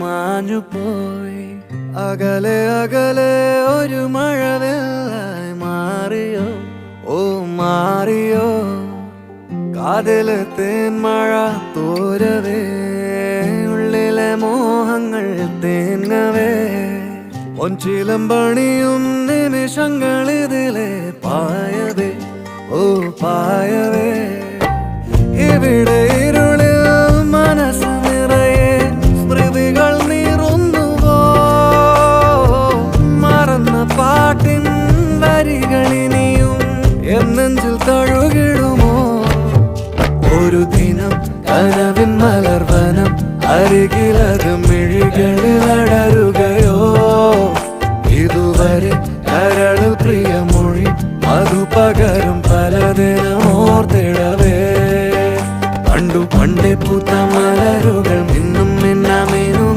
മാഞ്ഞു പോയി. അകലെ അകലെ ഒരു മഴവില്ലായി മാറിയോ, ഓ മാറിയോ. കാതിലെ തേന്മഴ തോരവേ, ഉള്ളിലെ മോഹങ്ങൾ തേങ്ങവേ. ഒഞ്ചിലം പണിയും നിമിഷങ്ങളിത്